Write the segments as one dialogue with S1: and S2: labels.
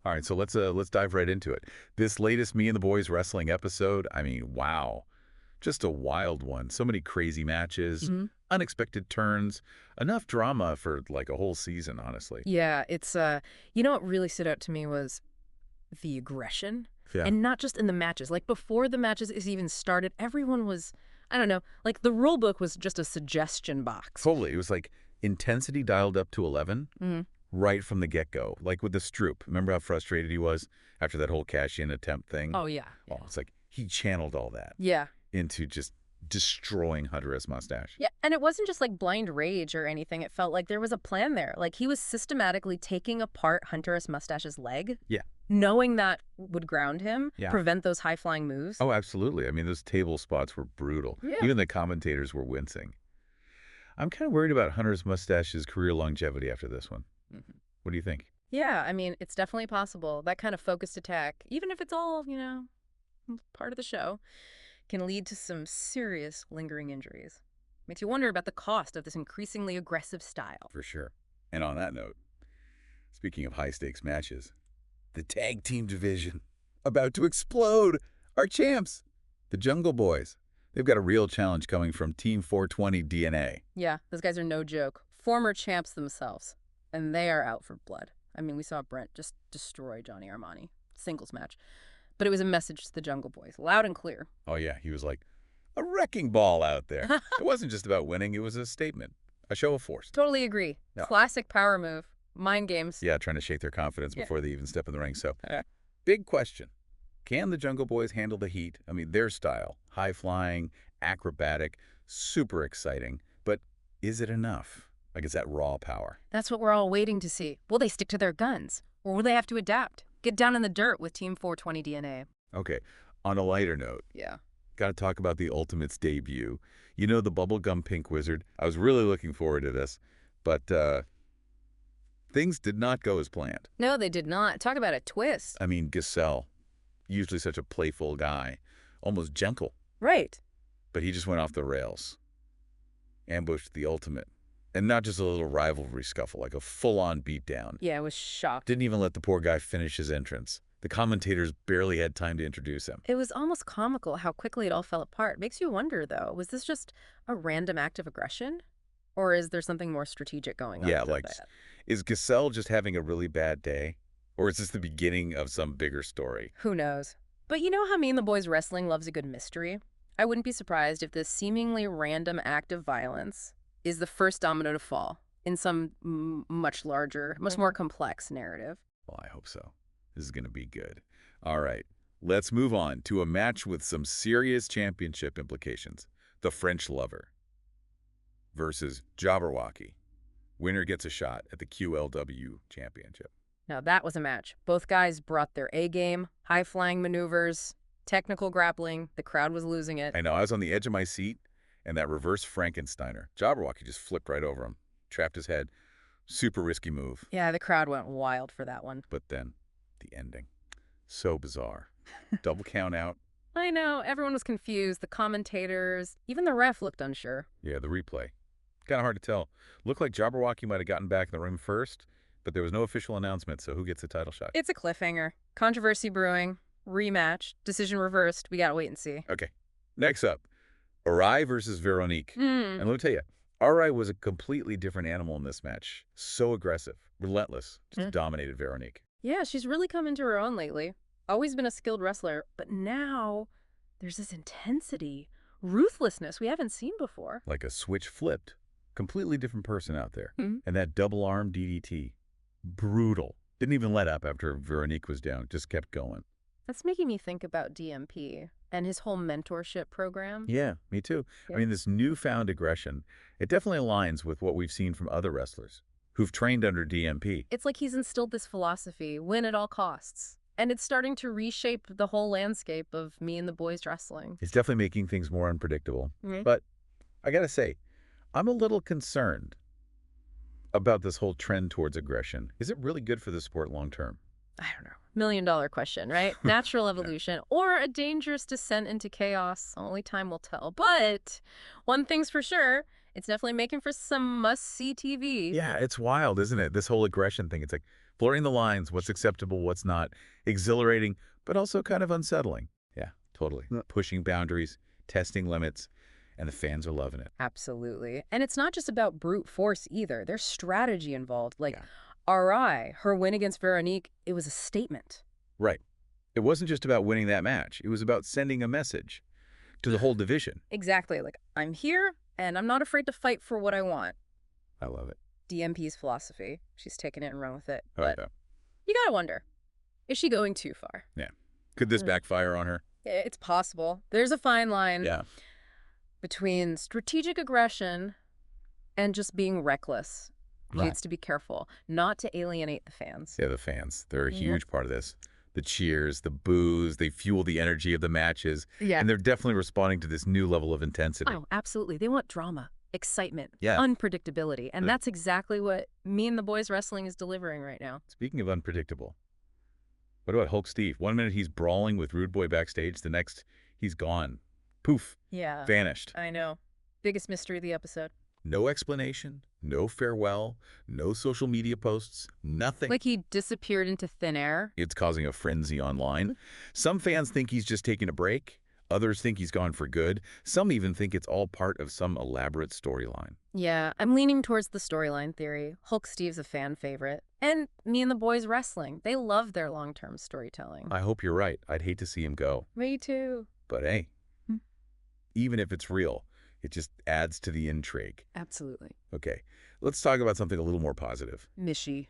S1: All right, so let's dive right into it. This latest Me and the Boys Wrestling episode, I mean, wow. Just a wild one. So many crazy matches,
S2: Hmm.
S1: unexpected turns, enough drama for like a whole season, honestly.
S2: Yeah, what really stood out to me was the aggression.
S1: Yeah,
S2: And not just in the matches. Like, before the matches is even started, everyone was, I don't know, like, the rule book was just a suggestion box.
S1: totally. It was like intensity dialed up to 11
S2: Hmm.
S1: right from the get-go. Like with the Stroop. Remember how frustrated he was after that whole cash-in attempt thing?
S2: Oh, yeah.
S1: Oh,
S2: Yeah.
S1: it's like he channeled all that
S2: Yeah.
S1: into just destroying Hunter S. Mustache.
S2: Yeah, and it wasn't just like blind rage or anything. It felt like there was a plan there. Like, he was systematically taking apart Hunter S. Mustache's leg,
S1: Yeah,
S2: knowing that would ground him,
S1: yeah.
S2: prevent those high-flying moves.
S1: Oh, absolutely. I mean, those table spots were brutal.
S2: Yeah.
S1: Even the commentators were wincing. I'm kind of worried about Hunter's mustache's career longevity after this one.
S2: Mhm.
S1: What do you think?
S2: Yeah, I mean, it's definitely possible. That kind of focused attack, even if it's all, part of the show, can lead to some serious lingering injuries. Makes you wonder about the cost of this increasingly aggressive style.
S1: For sure. And on that note, speaking of high-stakes matches, the tag team division about to explode. Our champs, the Jungle Boys. They've got a real challenge coming from Team 420 DNA.
S2: Yeah, those guys are no joke. Former champs themselves. And they are out for blood. I mean, we saw Brent just destroy Johnny Armani. Singles match. But it was a message to the Jungle Boys, loud and clear.
S1: Oh yeah, he was like a wrecking ball out there. It wasn't just about winning, it was a statement, a show of force.
S2: Totally agree.
S1: Yeah.
S2: Classic power move. Mind games.
S1: Yeah, trying to shake their confidence
S2: Yeah.
S1: before they even step in the ring. So,
S2: Yeah.
S1: big question. Can the Jungle Boys handle the heat? I mean, their style, high-flying, acrobatic, super exciting. But is it enough? Like, is that raw power?
S2: That's what we're all waiting to see. Will they stick to their guns? Or will they have to adapt? Get down in the dirt with Team 420 DNA.
S1: Okay, on a lighter note,
S2: Yeah.
S1: got to talk about the Ultimates debut. You know, the bubblegum pink wizard. I was really looking forward to this, but things did not go as planned.
S2: No, they did not. Talk about a twist.
S1: I mean, Giselle, usually such a playful guy, almost gentle,
S2: Right.
S1: but he just went off the rails. Ambushed the Ultimate. And not just a little rivalry scuffle, like a full-on beatdown.
S2: Yeah, I was shocked.
S1: Didn't even let the poor guy finish his entrance. The commentators barely had time to introduce him.
S2: It was almost comical how quickly it all fell apart. Makes you wonder, though, was this just a random act of aggression? Or is there something more strategic going on?
S1: Yeah,
S2: with
S1: like,
S2: that?
S1: is Giselle just having a really bad day? Or is this the beginning of some bigger story?
S2: Who knows? But you know how Me and the Boys Wrestling loves a good mystery? I wouldn't be surprised if this seemingly random act of violence is the first domino to fall in some much larger, much more complex narrative.
S1: Well, I hope so. This is going to be good. All right, let's move on to a match with some serious championship implications. The French Lover versus Jabberwocky. Winner gets a shot at the QLW Championship.
S2: Now, that was a match. Both guys brought their A-game, high-flying maneuvers, technical grappling. The crowd was losing it.
S1: I know, I was on the edge of my seat, and that reverse Frankensteiner. Jabberwocky just flipped right over him, trapped his head. Super risky move.
S2: Yeah, the crowd went wild for that one.
S1: But then, the ending. So bizarre. Double count out.
S2: I know, everyone was confused. The commentators, even the ref looked unsure.
S1: Yeah, the replay. Kind of hard to tell. Looked like Jabberwocky might have gotten back in the ring first, but there was no official announcement, so who gets the title shot?
S2: It's a cliffhanger. Controversy brewing. Rematch. Decision reversed. We gotta wait and see.
S1: Okay. Next up, Arai versus Veronique. And let me tell you, Arai was a completely different animal in this match. So aggressive, relentless, just dominated Veronique.
S2: Yeah, she's really come into her own lately. Always been a skilled wrestler, but now there's this intensity, ruthlessness we haven't seen before.
S1: Like a switch flipped. Completely different person out there.
S2: Mhm.
S1: And that double arm DDT. Brutal. Didn't even let up after Veronique was down. Just kept going.
S2: That's making me think about DMP and his whole mentorship program.
S1: Yeah, me too.
S2: Yeah.
S1: I mean, this newfound aggression, it definitely aligns with what we've seen from other wrestlers who've trained under DMP.
S2: It's like he's instilled this philosophy, win at all costs. And it's starting to reshape the whole landscape of Me and the Boys Wrestling.
S1: It's definitely making things more unpredictable.
S2: Mhm.
S1: But I gotta say, I'm a little concerned about this whole trend towards aggression. Is it really good for the sport long term?
S2: I don't know. $1 million question, right? Natural evolution or a dangerous descent into chaos. Only time will tell. But one thing's for sure, it's definitely making for some must-see TV.
S1: Yeah, it's wild, isn't it? This whole aggression thing. It's like Blurring the lines, what's acceptable, what's not. Exhilarating, but also kind of unsettling. Yeah, totally.
S3: Yeah.
S1: Pushing boundaries, testing limits, and the fans are loving it.
S2: Absolutely. And it's not just about brute force either. There's strategy involved. Like,
S1: Yeah.
S2: RI, her win against Veronique, it was a statement.
S1: Right. It wasn't just about winning that match. It was about sending a message to the whole division.
S2: Exactly. Like, I'm here, and I'm not afraid to fight for what I want.
S1: I love it.
S2: DMP's philosophy. She's taken it and run with it.
S1: I like that.
S2: You gotta wonder, is she going too far?
S1: Could this backfire on her?
S2: It's possible. There's a fine line
S1: Yeah.
S2: between strategic aggression and just being reckless. She
S1: Right.
S2: needs to be careful not to alienate the fans.
S1: Yeah, the fans. They're a
S2: Yep.
S1: huge part of this. The cheers, the boos, they fuel the energy of the matches.
S2: Yeah.
S1: And they're definitely responding to this new level of intensity.
S2: Oh, absolutely. They want drama, excitement,
S1: Yeah.
S2: unpredictability. And
S1: The-
S2: that's exactly what me and the Boys Wrestling is delivering right now.
S1: Speaking of unpredictable, what about Hulk Steve? One minute he's brawling with Rude Boy backstage, the next he's gone. Poof,
S2: Yeah.
S1: vanished.
S2: I know. Biggest mystery of the episode.
S1: No explanation, no farewell, no social media posts, nothing.
S2: Like he disappeared into thin air.
S1: It's causing a frenzy online. Some fans think he's just taking a break. Others think he's gone for good. Some even think it's all part of some elaborate storyline.
S2: Yeah, I'm leaning towards the storyline theory. Hulk Steve's a fan favorite. And me and the Boys Wrestling. They love their long-term storytelling.
S1: I hope you're right. I'd hate to see him go.
S2: Me too.
S1: But hey,
S2: Hmm.
S1: even if it's real, it just adds to the intrigue.
S2: Absolutely.
S1: Okay, let's talk about something a little more positive.
S2: Mishi.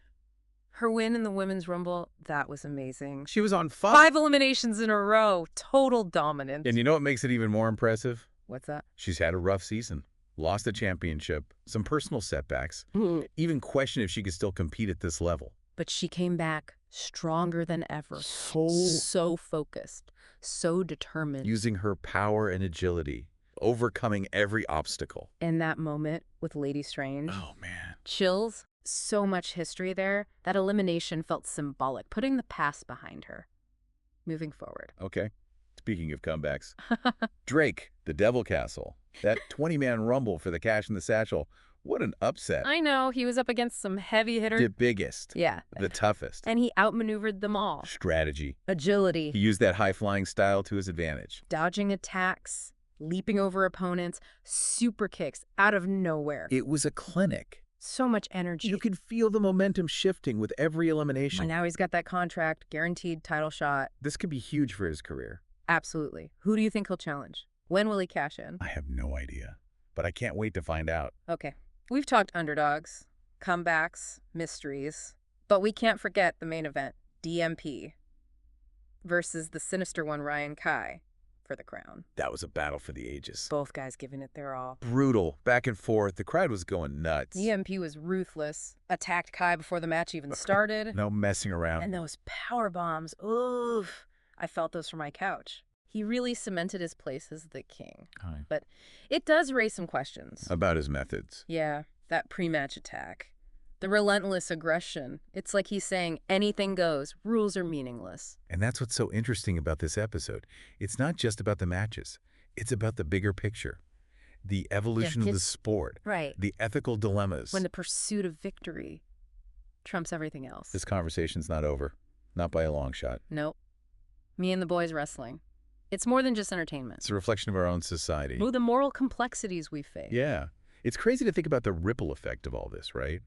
S2: Her win in the Women's Rumble, that was amazing.
S1: She was on fire.
S2: 5 eliminations in a row. Total dominance.
S1: And you know what makes it even more impressive?
S2: What's that?
S1: She's had a rough season. Lost the championship, some personal setbacks, even question if she could still compete at this level.
S2: But she came back stronger than ever. So focused. So determined.
S1: Using her power and agility, overcoming every obstacle.
S2: In that moment with Lady Strange.
S1: Oh, man.
S2: Chills. So much history there. That elimination felt symbolic, putting the past behind her. Moving forward.
S1: Okay. Speaking of comebacks, Drake, the Devil Castle, that 20-man rumble for the cash in the satchel. What an upset.
S2: I know, he was up against some heavy hitters.
S1: The biggest,
S2: Yeah.
S1: the toughest.
S2: And he outmaneuvered them all.
S1: Strategy.
S2: Agility.
S1: He used that high-flying style to his advantage.
S2: Dodging attacks. Leaping over opponents. Super kicks out of nowhere.
S1: It was a clinic.
S2: So much energy.
S1: You could feel the momentum shifting with every elimination.
S2: And now he's got that contract, guaranteed title shot.
S1: This could be huge for his career.
S2: Absolutely. Who do you think he'll challenge? When will he cash in?
S1: I have no idea, but I can't wait to find out.
S2: Okay. We've talked underdogs, comebacks, mysteries, but we can't forget the main event, DMP versus the sinister one, Ryan Kai, for the crown.
S1: That was a battle for the ages.
S2: Both guys giving it their all.
S1: Brutal, back and forth. The crowd was going nuts.
S2: DMP was ruthless, attacked Kai before the match even started.
S1: No messing around.
S2: And those power bombs, oof. I felt those from my couch. He really cemented his place as the king.
S1: Hi.
S2: But it does raise some questions.
S1: About his methods.
S2: Yeah, that pre-match attack. The relentless aggression. It's like he's saying anything goes. Rules are meaningless.
S1: And that's what's so interesting about this episode. It's not just about the matches. It's about the bigger picture. The evolution of the sport.
S2: Right.
S1: The ethical dilemmas.
S2: When the pursuit of victory trumps everything else.
S1: This conversation's not over. Not by a long shot.
S2: Nope. Me and the Boys Wrestling. It's more than just entertainment.
S1: It's a reflection of our own society.
S2: The moral complexities we face.
S1: Yeah. It's crazy to think about the ripple effect of all this, right?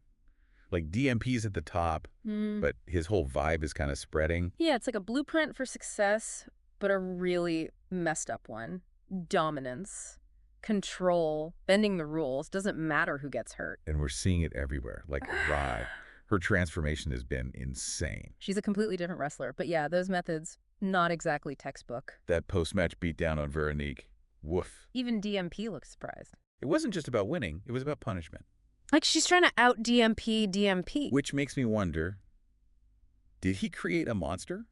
S1: Like DMP's at the top, but his whole vibe is kind of spreading.
S2: Yeah, it's like a blueprint for success, but a really messed up one. Dominance, control, bending the rules. Doesn't matter who gets hurt.
S1: And we're seeing it everywhere, like Rye. Her transformation has been insane.
S2: She's a completely different wrestler. But yeah, those methods, not exactly textbook.
S1: That post-match beatdown on Veronique. Woof.
S2: Even DMP looks surprised.
S1: It wasn't just about winning. It was about punishment.
S2: Like she's trying to out DMP.
S1: Which makes me wonder, did he create a monster?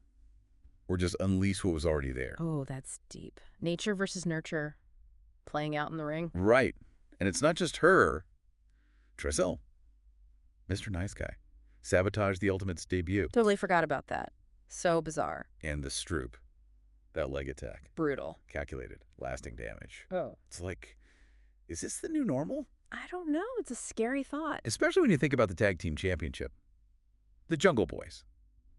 S1: Or just unleash what was already there?
S2: Oh, that's deep. Nature versus nurture. Playing out in the ring.
S1: Right. And it's not just her. Tressel. Mr. Nice Guy. Sabotaged the Ultimate's debut.
S2: Totally forgot about that. So bizarre.
S1: And the Stroop. That leg attack.
S2: Brutal.
S1: Calculated. Lasting damage.
S2: Oh.
S1: It's like, is this the new normal?
S2: I don't know. It's a scary thought.
S1: Especially when you think about the Tag Team Championship. the Jungle Boys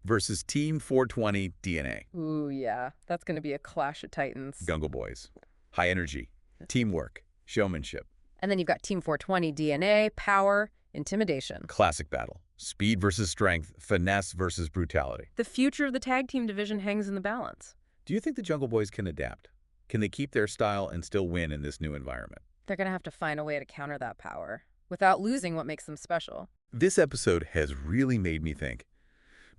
S1: versus Team 420 DNA.
S2: Ooh, yeah. That's going to be a clash of titans.
S1: Jungle Boys. High energy, teamwork, showmanship.
S2: And then you've got Team 420 DNA, power, intimidation.
S1: Classic battle. Speed versus strength, finesse versus brutality.
S2: The future of the tag team division hangs in the balance.
S1: Do you think the Jungle Boys can adapt? Can they keep their style and still win in this new environment?
S2: They're going to have to find a way to counter that power without losing what makes them special.
S1: This episode has really made me think.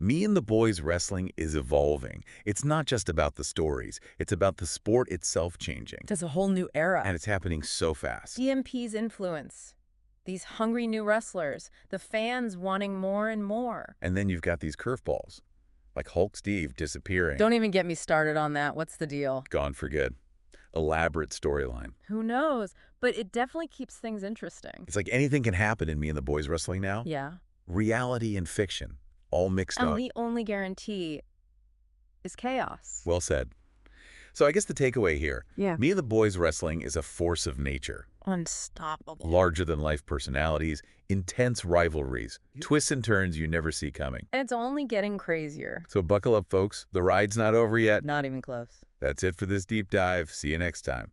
S1: Me and the Boys Wrestling is evolving. It's not just about the stories. It's about the sport itself changing.
S2: There's a whole new era.
S1: And it's happening so fast.
S2: DMP's influence, these hungry new wrestlers, the fans wanting more and more.
S1: And then you've got these curveballs, like Hulk Steve disappearing.
S2: Don't even get me started on that. What's the deal?
S1: Gone for good. Elaborate storyline.
S2: Who knows? But it definitely keeps things interesting.
S1: It's like anything can happen in Me and the Boys Wrestling now.
S2: Yeah.
S1: Reality and fiction, all mixed up.
S2: And the only guarantee is chaos.
S1: Well said. So I guess the takeaway here,
S2: Yeah.
S1: Me and the Boys Wrestling is a force of nature.
S2: Unstoppable.
S1: Larger-than-life personalities, intense rivalries, twists and turns you never see coming.
S2: And it's only getting crazier.
S1: So buckle up, folks. The ride's not over yet.
S2: Not even close.
S1: That's it for this deep dive. See you next time.